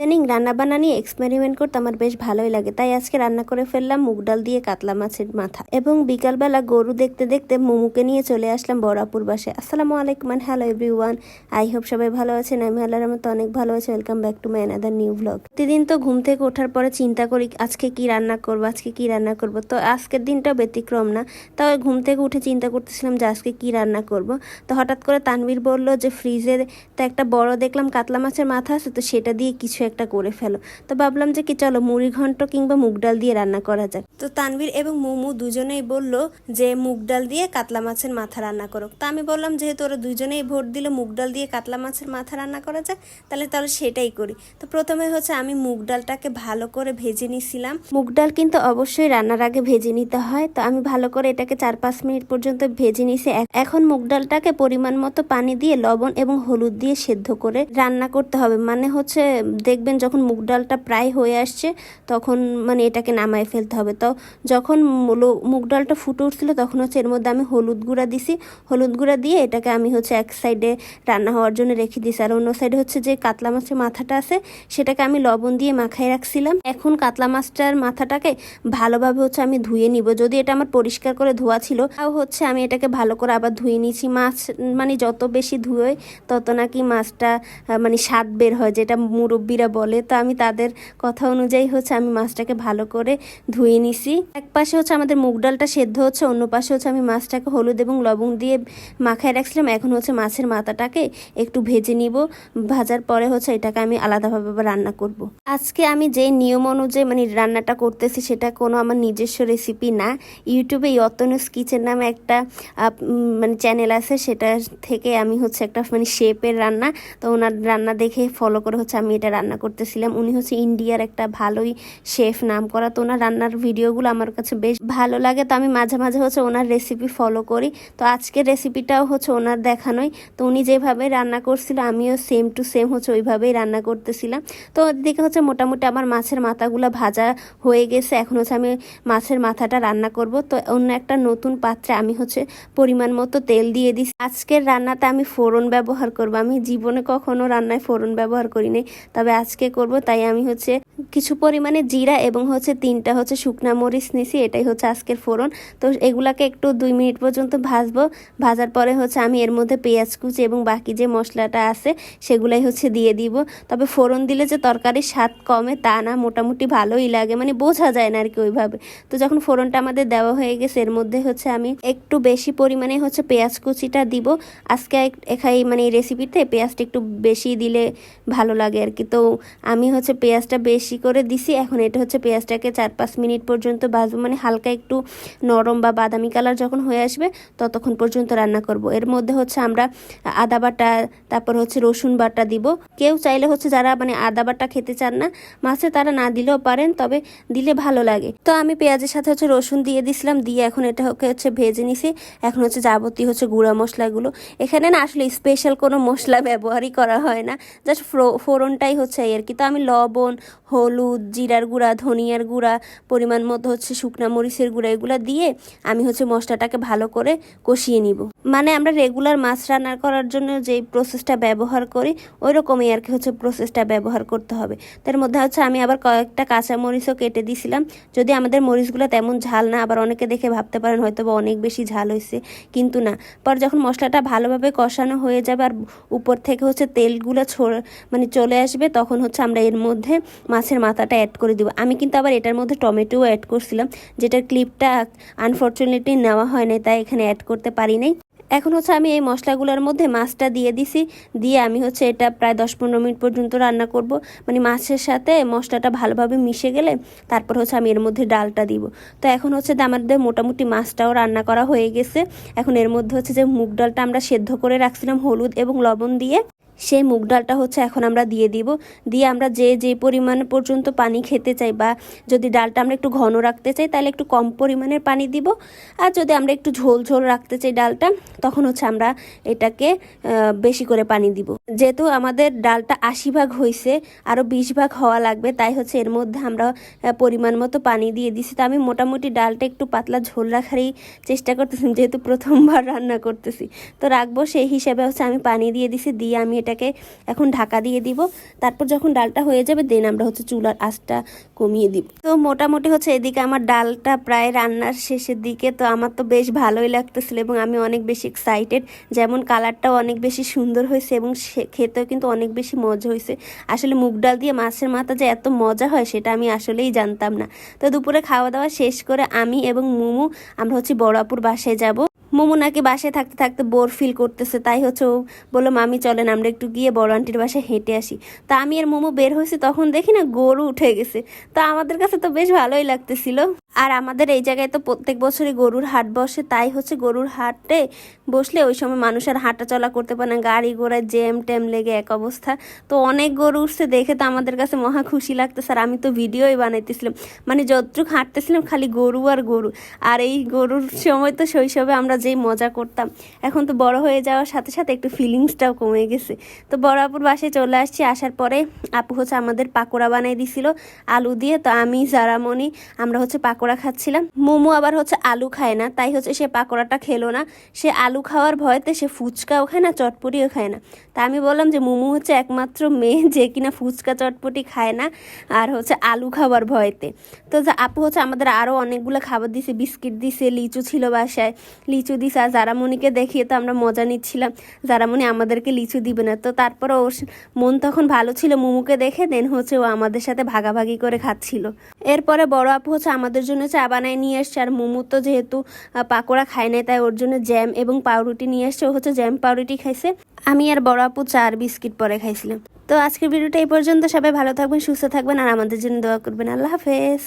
ইদানিং রান্নাবান্না নিয়ে এক্সপেরিমেন্ট করতে আমার বেশ ভালোই লাগে, তাই আজকে রান্না করে ফেললাম মুগ ডাল দিয়ে কাতলা মাছের মাথা। এবং বিকালবেলা গরু দেখতে দেখতে মোমুকে নিয়ে চলে আসলাম বড়াপুর বাসায়। আসসালামু আলাইকুম and hello everyone, I hope সবাই ভালো আছেন। আমি আল্লাহর রহমতে অনেক ভালো আছি। Welcome back to my another new blog. প্রতিদিন তো ঘুম থেকে ওঠার পরে চিন্তা করি আজকে কি রান্না করবো, তো আজকের দিনটাও ব্যতিক্রম না। তাও ঘুম থেকে উঠে চিন্তা করতেছিলাম যে আজকে কি রান্না করব। তো হঠাৎ করে তানভীর বলল যে ফ্রিজে তো একটা বড় দেখলাম কাতলা মাছের মাথা আছে, তো সেটা দিয়ে কিছু একটা করে ফেলো। তো ভাবলাম যে কি চলো মুড়ি ঘন্ট কিংবা মুগ ডাল দিয়ে রান্না করা যাক। তো তানভীর এবং মোমো দুজনেই বলল যে মুগ ডাল দিয়ে কাতলা মাছের মাথা রান্না করো। তো আমি বললাম যেহেতু ওরা দুজনেই ভোট দিল মুগ ডাল দিয়ে কাতলা মাছের মাথা রান্না করা যাক, তাহলে সেটাই করি। তো প্রথমে হচ্ছে আমি মুগ ডালটাকে ভালো করে ভেজে নিছিলাম। মুগ ডাল কিন্তু অবশ্যই রান্নার আগে ভেজে নিতে হয়। তো আমি ভালো করে এটাকে 4-5 মিনিট পর্যন্ত ভেজে নিছি। এখন মুগ ডালটাকে পরিমাণ মতো পানি দিয়ে লবণ এবং হলুদ দিয়ে সেদ্ধ করে রান্না করতে হবে। মানে হচ্ছে দেখবেন যখন মুগ ডালটা প্রায় হয়ে আসছে তখন মানে এটাকে নামায় ফেলতে হবে। তো যখন মুগ ডালটা ফুটে উঠছিল তখন হচ্ছে এর মধ্যে আমি হলুদ গুঁড়া দিছি। হলুদ গুঁড়া দিয়ে এটাকে আমি হচ্ছে এক সাইডে রান্না হওয়ার জন্য রেখে দিছি, আর অন্য সাইডে হচ্ছে যে কাতলা মাছের মাথাটা আছে সেটাকে আমি লবণ দিয়ে মাখায় রাখছিলাম। এখন কাতলা মাছটার মাথাটাকে ভালোভাবে হচ্ছে আমি ধুয়ে নিব। যদি এটা আমার পরিষ্কার করে ধোয়া ছিল তাও হচ্ছে আমি এটাকে ভালো করে আবার ধুয়ে নিয়েছি। মাছ মানে যত বেশি ধুয়ে তত নাকি মাছটা মানে স্বাদ বের হয়, যেটা মুরব্বীরা বলে। তো আমি তাদের কথা অনুযায়ী হচ্ছে আমি মাছটাকে ভালো করে ধুয়ে নিছি। এক পাশে হচ্ছে আমাদের মুগ ডালটা সেদ্ধ হচ্ছে, অন্য পাশে হচ্ছে আমি মাছটাকে হলুদ এবং লবণ দিয়ে মাখায় রাখছিলাম। এখন হচ্ছে মাছের মাথাটাকে একটু ভেজে নিব। ভাজার পরে হচ্ছে এটাকে আমি আলাদাভাবে রান্না করব। আজকে আমি যে নিয়ম অনুযায়ী মানে রান্নাটা করতেছি সেটা কোনো আমার নিজস্ব রেসিপি না। ইউটিউবে ইয়তনুস কিচেন নামে একটা মানে চ্যানেল আছে, সেটা থেকে আমি হচ্ছে একটা মানে শেপের রান্না, তো ওনার রান্না দেখে ফলো করে হচ্ছে আমি এটা রান্না করতেছিলাম। উনি হচ্ছে ইন্ডিয়ার একটা ভালোই শেফ নাম করা। তো ওনার রান্নার ভিডিওগুলো আমার কাছে বেশ ভালো লাগে, তো আমি মাঝে মাঝে হচ্ছে ওনার রেসিপি ফলো করি। তো আজকের রেসিপিটাও হচ্ছে ওনার দেখানোই। তো উনি যেভাবে রান্না করছিল আমিও সেম টু সেম হচ্ছে ওইভাবেই রান্না করতেছিলাম। তো ওদিকে হচ্ছে মোটামুটি আমার মাছের মাথাগুলো ভাজা হয়ে গেছে। এখন হচ্ছে আমি মাছের মাথাটা রান্না করব। তো অন্য একটা নতুন পাত্রে আমি হচ্ছে পরিমাণ মতো তেল দিয়ে দিছি। আজকের রান্নাতে আমি ফোড়ন ব্যবহার করব। আমি জীবনে কখনো রান্নায় ফোড়ন ব্যবহার করিনি, তবে আজকে করব। তাই আমি হচ্ছে কিছু পরিমাণে জিরা এবং হচ্ছে 3টা হচ্ছে শুকনা মরিচ নিছি, এটাই হচ্ছে আজকের ফোড়ন। তো এগুলাকে একটু 2 মিনিট পর্যন্ত ভাজবো। ভাজার পরে হচ্ছে আমি এর মধ্যে পেঁয়াজ কুচি এবং বাকি যে মশলাটা আছে সেগুলাই হচ্ছে দিয়ে দিব। তবে ফোড়ন দিলে যে তরকারির স্বাদ কমে তা না, মোটামুটি ভালোই লাগে, মানে বোঝা যায় না আর কি ওইভাবে। তো যখন ফোড়নটা আমাদের দেওয়া হয়ে গেছে এর মধ্যে হচ্ছে আমি একটু বেশি পরিমাণে হচ্ছে পেঁয়াজ কুচিটা দিব। আজকে মানে এই রেসিপিতে পেঁয়াজটা একটু বেশি দিলে ভালো লাগে আর কি। তো আমি হচ্ছে পেঁয়াজটা বেশি করে দিছি। এখন এটা হচ্ছে পেঁয়াজটাকে 4-5 মিনিট পর্যন্ত ভাজবো, মানে হালকা একটু নরম বা বাদামি কালার যখন হয়ে আসবে ততক্ষণ পর্যন্ত রান্না করব। এর মধ্যে হচ্ছে আমরা আদা বাটা, তারপর হচ্ছে রসুন বাটা দিব। কেউ চাইলে হচ্ছে যারা মানে আদা বাটা খেতে চান না মাছে তারা না দিলেও পারেন, তবে দিলে ভালো লাগে। তো আমি পেঁয়াজের সাথে হচ্ছে রসুন দিয়ে দিছিলাম, দিয়ে এখন এটা হচ্ছে ভেজে নিছি। এখন হচ্ছে যাবতীয় হচ্ছে গুঁড়া মশলাগুলো, এখানে না আসলে স্পেশাল কোনো মশলা ব্যবহারই করা হয় না, জাস্ট ফোড়নটাই হচ্ছে আর কি। তো আমি লবণ, হলুদ, জিরার গুঁড়া, ধনিয়ার গুঁড়া, পরিমাণ মতো হচ্ছে শুকনা মরিচের গুঁড়া, এগুলো দিয়ে আমি হচ্ছে মশলাটাকে ভালো করে কষিয়ে নিব। মানে আমরা রেগুলার মাছ রান্না করার জন্য যেই প্রসেসটা ব্যবহার করি ওই রকমই আর কি হচ্ছে প্রসেসটা ব্যবহার করতে হবে। তার মধ্যে হচ্ছে আমি আবার কয়েকটা কাঁচা মরিচও কেটে দিছিলাম, যদি আমাদের মরিচগুলো তেমন ঝাল না। আবার অনেকে দেখে ভাবতে পারেন হয়তো বা অনেক বেশি ঝাল হয়েছে, কিন্তু না। পর যখন মশলাটা ভালোভাবে কষানো হয়ে যাবে আর উপর থেকে হচ্ছে তেলগুলো মানে চলে আসবে তখন হচ্ছে আমরা এর মধ্যে মাছের মাথাটা অ্যাড করে দিব। আমি কিন্তু আবার এটার মধ্যে টমেটোও অ্যাড করছিলাম, যেটার ক্লিপটা আনফর্চুনেটলি নেওয়া হয় নাই, তাই এখানে অ্যাড করতে পারি নাই। এখন হচ্ছে আমি এই মশলাগুলোর মধ্যে মাছটা দিয়ে দিছি, দিয়ে আমি হচ্ছে এটা প্রায় 10-15 মিনিট পর্যন্ত রান্না করব। মানে মাছের সাথে মশলাটা ভালোভাবে মিশে গেলে তারপর হচ্ছে আমি এর মধ্যে ডালটা দিব। তো এখন হচ্ছে আমাদের মোটামুটি মাছটাও রান্না করা হয়ে গেছে। এখন এর মধ্যে হচ্ছে যে মুগ ডালটা আমরা সেদ্ধ করে রাখছিলাম হলুদ এবং লবণ দিয়ে, সেই মুগ ডালটা হচ্ছে এখন আমরা দিয়ে দিব। দিয়ে আমরা যে পরিমাণ পর্যন্ত পানি খেতে চাই, বা যদি ডালটা আমরা একটু ঘন রাখতে চাই তাহলে একটু কম পরিমাণের পানি দিব, আর যদি আমরা একটু ঝোল ঝোল রাখতে চাই ডালটা তখন হচ্ছে আমরা এটাকে বেশি করে পানি দিব। যেহেতু আমাদের ডালটা 80 ভাগ হয়েছে, আরও 20 ভাগ হওয়া লাগবে, তাই হচ্ছে এর মধ্যে আমরা পরিমাণ মতো পানি দিয়ে দিছি। তো আমি মোটামুটি ডালটা একটু পাতলা ঝোল রাখারই চেষ্টা করতেছি, যেহেতু প্রথমবার রান্না করতেছি তো রাখবো, সেই হিসাবে হচ্ছে আমি পানি দিয়ে দিছি। দিয়ে আমি এটা এটাকে এখন ঢাকা দিয়ে দিব। তারপর যখন ডালটা হয়ে যাবে দেন আমরা হচ্ছে চুলার আঁচটা কমিয়ে দিব। তো মোটামুটি হচ্ছে এদিকে আমার ডালটা প্রায় রান্নার শেষের দিকে। তো আমার তো বেশ ভালোই লাগতেছিল এবং আমি অনেক বেশি এক্সাইটেড। যেমন কালারটাও অনেক বেশি সুন্দর হয়েছে এবং খেতেও কিন্তু অনেক বেশি মজা হয়েছে। আসলে মুগ ডাল দিয়ে মাছের মাথা যে এত মজা হয় সেটা আমি আসলেই জানতাম না। তো দুপুরে খাওয়া দাওয়া শেষ করে আমি এবং মুমু আমরা হচ্ছে বড়াপুর বাসায় যাব। মোমো নাকি বাসায় থাকতে থাকতে বোর ফিল করতেছে, তাই হচ্ছে ও বললো মামি চলেন আমরা একটু গিয়ে বড় আন্টির বাসায় হেঁটে আসি। তা আমি আর মোমো বের হয়েছি, তখন দেখি না গরু উঠে গেছে। তো আমাদের কাছে তো বেশ ভালোই লাগতেছিল। আর আমাদের এই জায়গায় তো প্রত্যেক বছরই গরুর হাট বসে, তাই হচ্ছে গরুর হাটে বসলে ওই সময় মানুষ আর হাঁটা চলা করতে পারে না, গাড়ি ঘোড়ায় জ্যাম ট্যাম লেগে এক অবস্থা। তো অনেক গরু উঠছে দেখে তো আমাদের কাছে মহা খুশি লাগতেছে। আর আমি তো ভিডিওই বানাইতেছিলাম, মানে যতটুকু হাঁটতেছিলাম খালি গরু আর গরু। আর এই গরুর সময় তো শৈশবে আমরা যেই মজা করতাম, এখন তো বড় হয়ে যাওয়ার সাথে সাথে একটু ফিলিংসটাও কমে গেছে। তো বড় আপুর বাসায় চলে আসছি। আসার পরে আপু হচ্ছে আমাদের পাকোড়া বানাই দিছিল আলু দিয়ে। তো আমি জারামণি আমরা হচ্ছে পাকোড়া খাচ্ছিলাম। মোমো আবার হচ্ছে আলু খায় না, তাই হচ্ছে সে পাকোড়াটা খেলো না। সে আলু খাওয়ার ভয়তে সে ফুচকাও খায় না, চটপটিও খায় না। তা আমি বললাম যে মোমো হচ্ছে একমাত্র মেয়ে যে কিনা ফুচকা চটপটি খায় না আর হচ্ছে আলু খাওয়ার ভয়তে। তো আপু হচ্ছে আমাদের আরও অনেকগুলো খাবার দিছে, বিস্কিট দিছে, লিচু ছিল বাসায়, লিচু দিছে। আর জারামণিকে দেখিয়ে তো আমরা মজা নিচ্ছিলাম, জারামণি আমাদেরকে লিচু দিবে না। তো তারপরে ওর মন তখন ভালো ছিল মোমোকে দেখে, দেন হচ্ছে ও আমাদের সাথে ভাগাভাগি করে খাচ্ছিল। এরপরে বড় আপু হচ্ছে আমাদের জন্য চা বানায় নিয়ে এসছে। আর মোমো তো যেহেতু পাকোড়া খায় না, তাই ওর জন্য জ্যাম এবং পাউরুটি নিয়ে এসছে। ও হচ্ছে জ্যাম পাউরুটি খাইছে, আমি আর বড় আপু চা আর বিস্কিট পরে খাইছিলাম। তো আজকের ভিডিওটা এই পর্যন্ত। সবাই ভালো থাকবেন, সুস্থ থাকবেন আর আমাদের জন্য দোয়া করবেন। আল্লাহ হাফেজ।